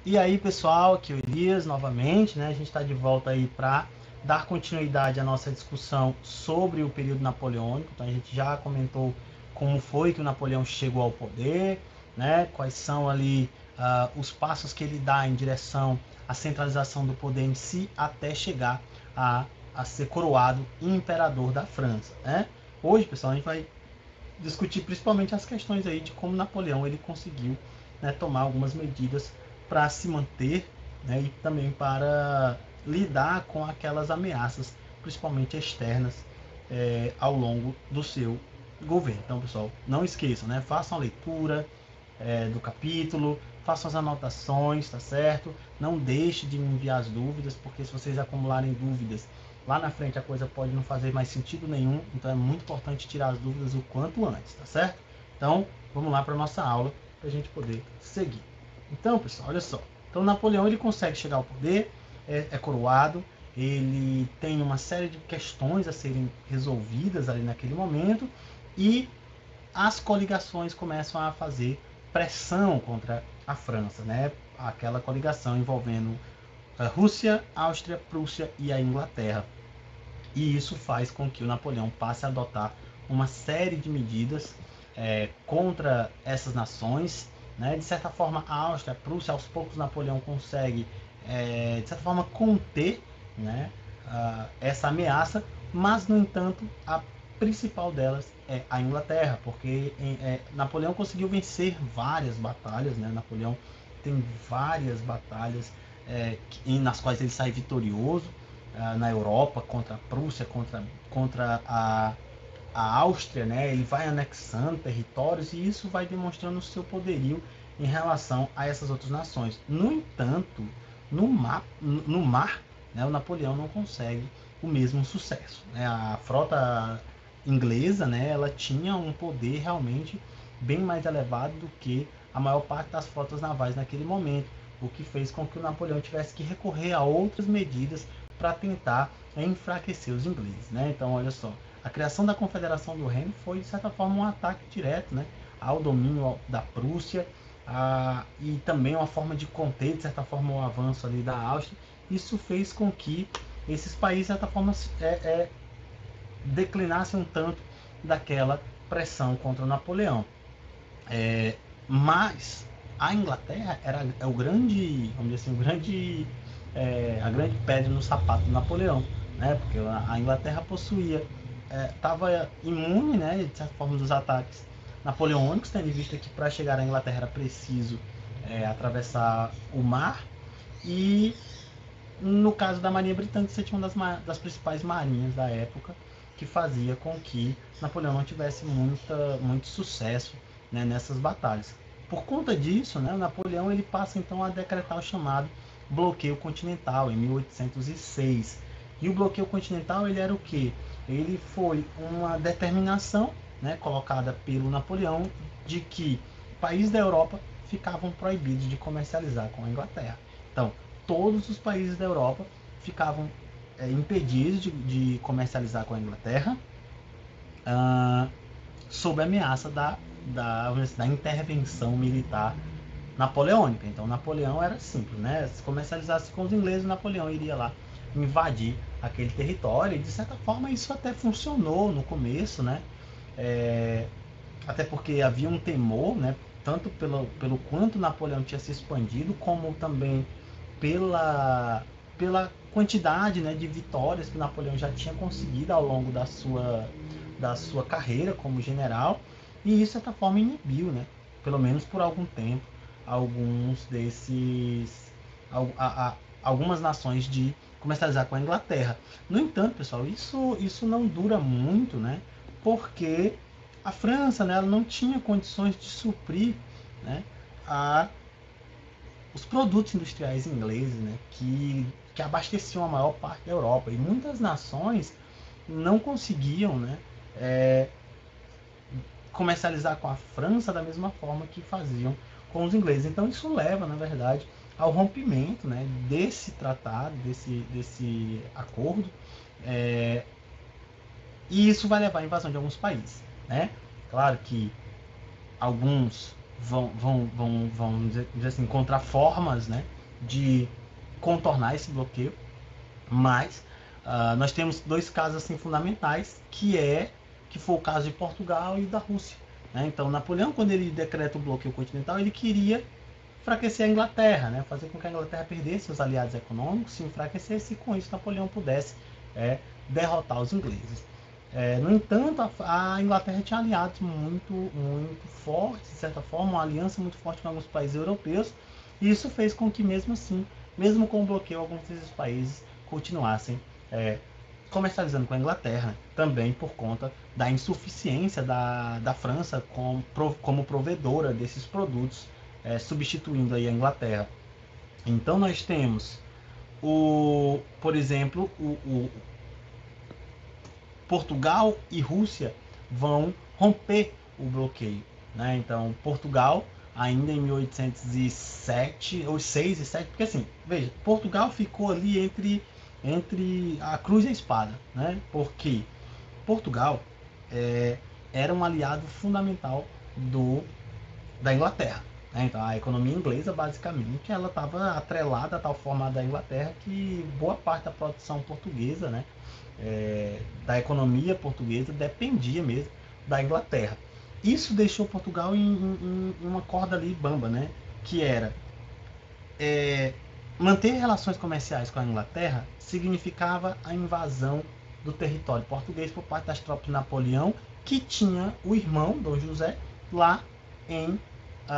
E aí, pessoal, aqui é o Elias novamente, né? A gente está de volta aí para dar continuidade à nossa discussão sobre o período napoleônico. Então, a gente já comentou como foi que o Napoleão chegou ao poder, né? Quais são ali os passos que ele dá em direção à centralização do poder em si, até chegar a ser coroado imperador da França, né? Hoje, pessoal, a gente vai discutir principalmente as questões aí de como Napoleão ele conseguiu, né, tomar algumas medidas para se manter, né, e também para lidar com aquelas ameaças, principalmente externas, ao longo do seu governo. Então, pessoal, não esqueçam, né, façam a leitura do capítulo, façam as anotações, tá certo? Não deixe de me enviar as dúvidas, porque se vocês acumularem dúvidas, lá na frente a coisa pode não fazer mais sentido nenhum, então é muito importante tirar as dúvidas o quanto antes, tá certo? Então, vamos lá para a nossa aula, para a gente poder seguir. Então, pessoal, olha só. Então, Napoleão ele consegue chegar ao poder, é coroado, ele tem uma série de questões a serem resolvidas ali naquele momento, e as coligações começam a fazer pressão contra a França, né? Aquela coligação envolvendo a Rússia, Áustria, Prússia e a Inglaterra. E isso faz com que o Napoleão passe a adotar uma série de medidas contra essas nações, né? De certa forma, a Áustria, a Prússia, aos poucos Napoleão consegue, de certa forma, conter, né, essa ameaça, mas, no entanto, a principal delas é a Inglaterra, porque Napoleão conseguiu vencer várias batalhas, né? Napoleão tem várias batalhas nas quais ele sai vitorioso, na Europa, contra a Prússia, contra a Áustria, né? Ele vai anexando territórios e isso vai demonstrando o seu poderio em relação a essas outras nações. No entanto, no mar, né, o Napoleão não consegue o mesmo sucesso, né? A frota inglesa, né, ela tinha um poder realmente bem mais elevado do que a maior parte das frotas navais naquele momento, o que fez com que o Napoleão tivesse que recorrer a outras medidas para tentar enfraquecer os ingleses, né? Então, olha só, a criação da Confederação do Reno foi, de certa forma, um ataque direto, né, ao domínio da Prússia, e também uma forma de conter, de certa forma, o avanço ali da Áustria. Isso fez com que esses países, de certa forma, declinassem um tanto daquela pressão contra o Napoleão. Mas a Inglaterra é o grande, vamos dizer assim, a grande pedra no sapato do Napoleão, né? Porque a Inglaterra possuía, estava imune, né, de certa forma, dos ataques napoleônicos, tendo em vista que para chegar à Inglaterra era preciso atravessar o mar, e no caso da Marinha Britânica, você tinha uma das principais marinhas da época, que fazia com que Napoleão não tivesse muito sucesso, né, nessas batalhas. Por conta disso, né, Napoleão ele passa então a decretar o chamado bloqueio continental em 1806. E o bloqueio continental ele era o quê? Ele foi uma determinação, né, colocada pelo Napoleão, de que países da Europa ficavam proibidos de comercializar com a Inglaterra. Então, todos os países da Europa ficavam impedidos de comercializar com a Inglaterra, uh, sob a ameaça da intervenção militar napoleônica. Então, Napoleão era simples, né? Se comercializasse com os ingleses, Napoleão iria lá invadir aquele território, e de certa forma isso até funcionou no começo, né? Até porque havia um temor, né? Tanto pelo quanto Napoleão tinha se expandido, como também pela quantidade, né, de vitórias que Napoleão já tinha conseguido ao longo da sua carreira como general, e isso, de certa forma, inibiu, né, pelo menos por algum tempo, alguns desses, algumas nações de comercializar com a Inglaterra. No entanto, pessoal, isso não dura muito, né, porque a França, né, ela não tinha condições de suprir, né, os produtos industriais ingleses, né, que abasteciam a maior parte da Europa. E muitas nações não conseguiam, né, comercializar com a França da mesma forma que faziam com os ingleses. Então isso leva, na verdade, ao rompimento, né, desse tratado, desse acordo, e isso vai levar à invasão de alguns países, né? Claro que alguns vão dizer assim, encontrar formas, né, de contornar esse bloqueio, mas nós temos dois casos assim fundamentais, que foi o caso de Portugal e da Rússia, né? Então Napoleão, quando ele decreta o bloqueio continental, ele queria enfraquecer a Inglaterra, né? Fazer com que a Inglaterra perdesse seus aliados econômicos, se enfraquecesse, e com isso Napoleão pudesse derrotar os ingleses. No entanto, a Inglaterra tinha aliados muito fortes, de certa forma, uma aliança muito forte com alguns países europeus, e isso fez com que, mesmo assim, mesmo com o bloqueio, alguns desses países continuassem comercializando com a Inglaterra, também por conta da insuficiência da França como provedora desses produtos, substituindo aí a Inglaterra. Então nós temos, por exemplo, Portugal e Rússia vão romper o bloqueio, né? Então Portugal ainda em 1807 ou 6 e 7, porque assim, veja, Portugal ficou ali entre a cruz e a espada, né? Porque Portugal era um aliado fundamental da Inglaterra, né? Então a economia inglesa basicamente ela estava atrelada a tal forma da Inglaterra que boa parte da produção portuguesa, né, da economia portuguesa dependia mesmo da Inglaterra. Isso deixou Portugal em uma corda ali bamba, né? Que era manter relações comerciais com a Inglaterra significava a invasão do território português por parte das tropas de Napoleão, que tinha o irmão, Dom José, lá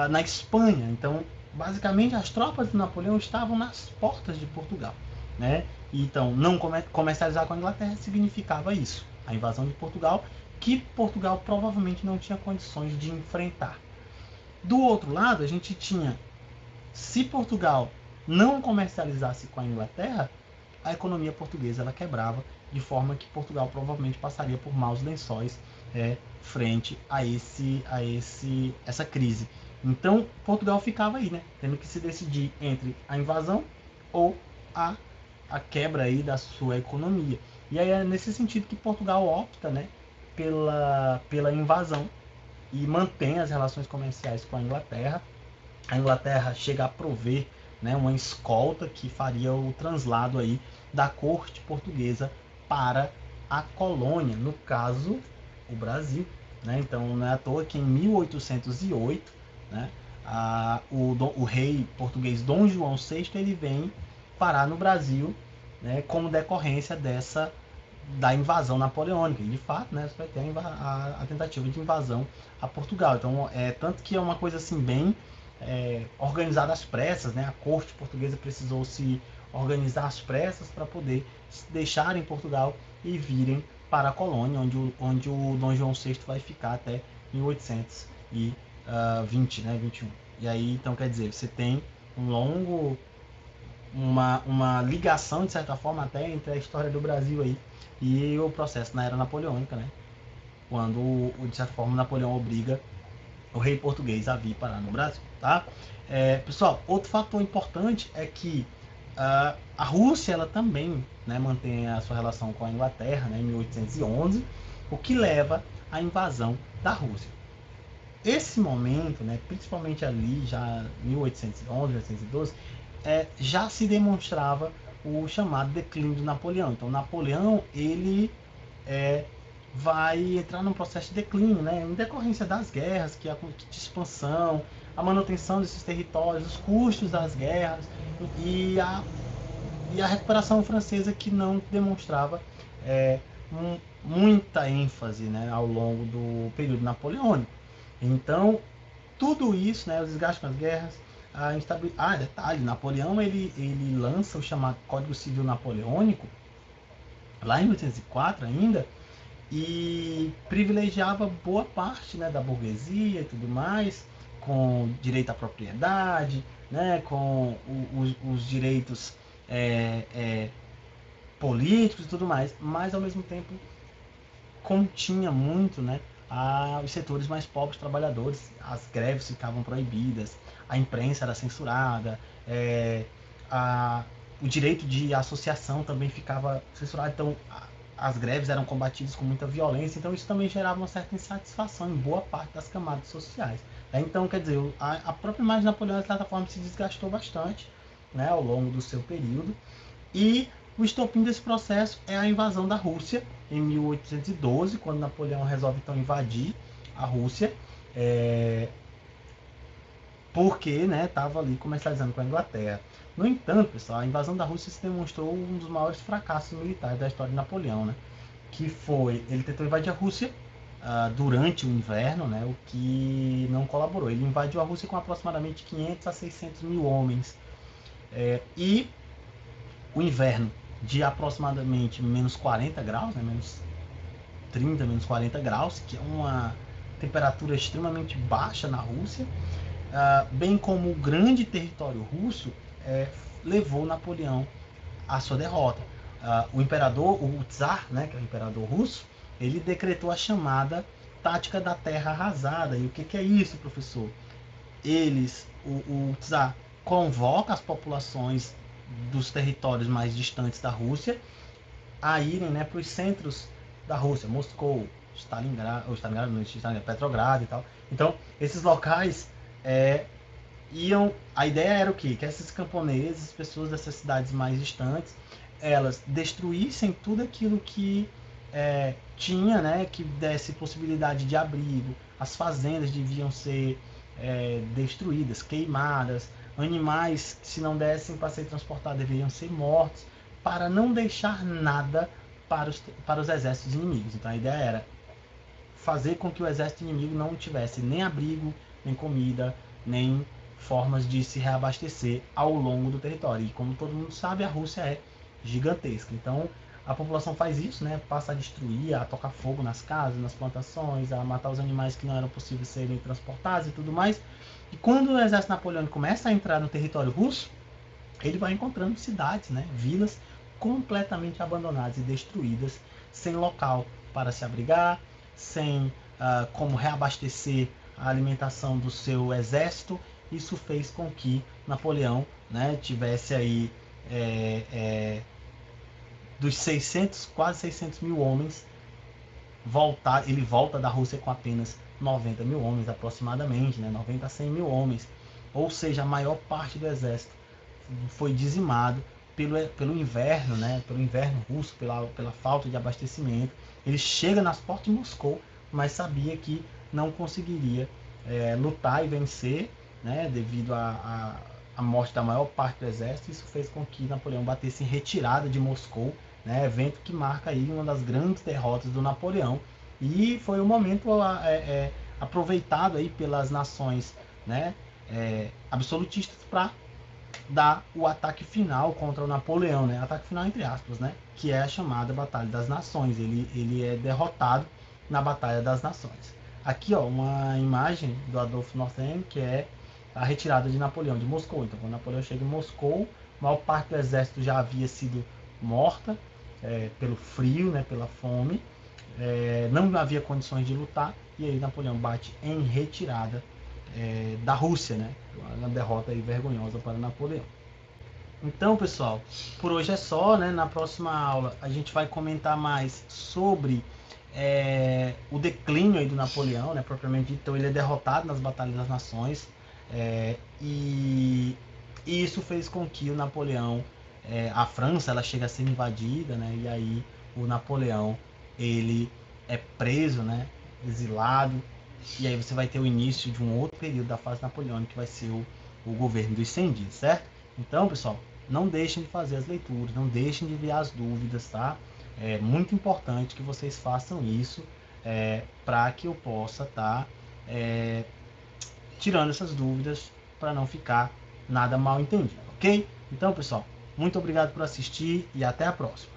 na Espanha. Então, basicamente, as tropas de Napoleão estavam nas portas de Portugal, né? Então, não comercializar com a Inglaterra significava isso, a invasão de Portugal, que Portugal provavelmente não tinha condições de enfrentar. Do outro lado, a gente tinha, se Portugal não comercializasse com a Inglaterra, a economia portuguesa ela quebrava, de forma que Portugal provavelmente passaria por maus lençóis frente a essa crise. Então Portugal ficava aí, né, tendo que se decidir entre a invasão ou a quebra aí da sua economia. E aí é nesse sentido que Portugal opta, né, pela invasão e mantém as relações comerciais com a Inglaterra. A Inglaterra chega a prover, né, uma escolta que faria o translado aí da corte portuguesa para a colônia, no caso, o Brasil, né? Então não é à toa que em 1808, né, o rei português Dom João VI ele vem parar no Brasil, né, como decorrência da invasão napoleônica. E de fato, né, você vai ter a tentativa de invasão a Portugal. Então, tanto que é uma coisa assim bem organizada às pressas, né? A corte portuguesa precisou se organizar às pressas para poder deixar em Portugal e virem para a colônia, onde o Dom João VI vai ficar até 1820, né, 21. E aí, então, quer dizer, você tem uma ligação, de certa forma, até entre a história do Brasil aí e o processo na era napoleônica, né? Quando, de certa forma, Napoleão obriga o rei português a vir parar no Brasil, tá? Pessoal, outro fator importante é que a Rússia ela também, né, mantém a sua relação com a Inglaterra, né, em 1811, o que leva à invasão da Rússia. Esse momento, né, principalmente ali já 1811, 1812, já se demonstrava o chamado declínio de Napoleão. Então Napoleão ele vai entrar num processo de declínio, né, em decorrência das guerras, de expansão, a manutenção desses territórios, os custos das guerras e a recuperação francesa que não demonstrava muita ênfase, né, ao longo do período napoleônico. Então, tudo isso, né, os desgastes com as guerras, a instabilidade. Detalhe, Napoleão ele lança o chamado Código Civil Napoleônico, lá em 1804 ainda, e privilegiava boa parte, né, da burguesia e tudo mais, com direito à propriedade, né, com os direitos políticos e tudo mais, mas ao mesmo tempo continha muito, né, os setores mais pobres trabalhadores. As greves ficavam proibidas, a imprensa era censurada, o direito de associação também ficava censurado. Então as greves eram combatidas com muita violência, então isso também gerava uma certa insatisfação em boa parte das camadas sociais. Então, quer dizer, a própria imagem de Napoleão, de certa forma, se desgastou bastante, né, ao longo do seu período. E o estopim desse processo é a invasão da Rússia, em 1812, quando Napoleão resolve então invadir a Rússia, porque estava ali comercializando com a Inglaterra. No entanto, pessoal, a invasão da Rússia se demonstrou um dos maiores fracassos militares da história de Napoleão, né? Que foi, ele tentou invadir a Rússia durante o inverno, né? O que não colaborou. Ele invadiu a Rússia com aproximadamente 500 a 600 mil homens. E o inverno de aproximadamente menos 40 graus, né? Menos 30, menos 40 graus, que é uma temperatura extremamente baixa na Rússia, bem como o grande território russo, levou Napoleão à sua derrota. O imperador, o czar, né, que é o imperador russo, ele decretou a chamada tática da terra arrasada. E o que é isso, professor? O czar convoca as populações dos territórios mais distantes da Rússia a irem, né, para os centros da Rússia, Moscou, Stalingrado, Petrogrado e tal. Então, esses locais iam. A ideia era o quê? Que esses camponeses, pessoas dessas cidades mais distantes, elas destruíssem tudo aquilo que tinha, né, que desse possibilidade de abrigo. As fazendas deviam ser destruídas, queimadas. Animais, se não dessem para ser transportados, deveriam ser mortos, para não deixar nada para os exércitos inimigos. Então a ideia era fazer com que o exército inimigo não tivesse nem abrigo, nem comida, nem formas de se reabastecer ao longo do território. E como todo mundo sabe, a Rússia é gigantesca. Então a população faz isso, né? Passa a destruir, a tocar fogo nas casas, nas plantações, a matar os animais que não eram possíveis serem transportados e tudo mais. E quando o exército napoleônico começa a entrar no território russo, ele vai encontrando cidades, né? Vilas completamente abandonadas e destruídas, sem local para se abrigar, sem como reabastecer a alimentação do seu exército. Isso fez com que Napoleão, né, tivesse aí dos 600, quase 600 mil homens, ele volta da Rússia com apenas 90 mil homens aproximadamente, né, 90 a 100 mil homens, ou seja, a maior parte do exército foi dizimado pelo inverno, né, pelo inverno russo, pela falta de abastecimento. Ele chega nas portas de Moscou, mas sabia que não conseguiria lutar e vencer, né, devido à morte da maior parte do exército. Isso fez com que Napoleão batesse em retirada de Moscou, né, evento que marca aí uma das grandes derrotas do Napoleão. E foi um momento aproveitado aí pelas nações, né, absolutistas para dar o ataque final contra o Napoleão, né? Ataque final entre aspas, né? Que é a chamada Batalha das Nações. Ele é derrotado na Batalha das Nações. Aqui, ó, uma imagem do Adolf Northern, que é a retirada de Napoleão de Moscou. Então, quando Napoleão chega em Moscou, a maior parte do exército já havia sido morta pelo frio, né? Pela fome. Não havia condições de lutar, e aí Napoleão bate em retirada da Rússia, né? Uma derrota aí vergonhosa para Napoleão. Então, pessoal, por hoje é só, né? Na próxima aula a gente vai comentar mais sobre o declínio aí do Napoleão, né? Propriamente dito. Então ele é derrotado nas Batalhas das Nações, e isso fez com que o Napoleão, a França, ela chega a ser invadida, né? E aí o Napoleão, ele é preso, né? Exilado. E aí você vai ter o início de um outro período da fase napoleônica, que vai ser o governo dos 100 dias, certo? Então, pessoal, não deixem de fazer as leituras, não deixem de enviar as dúvidas, tá? É muito importante que vocês façam isso para que eu possa estar tirando essas dúvidas, para não ficar nada mal entendido, ok? Então, pessoal, muito obrigado por assistir e até a próxima.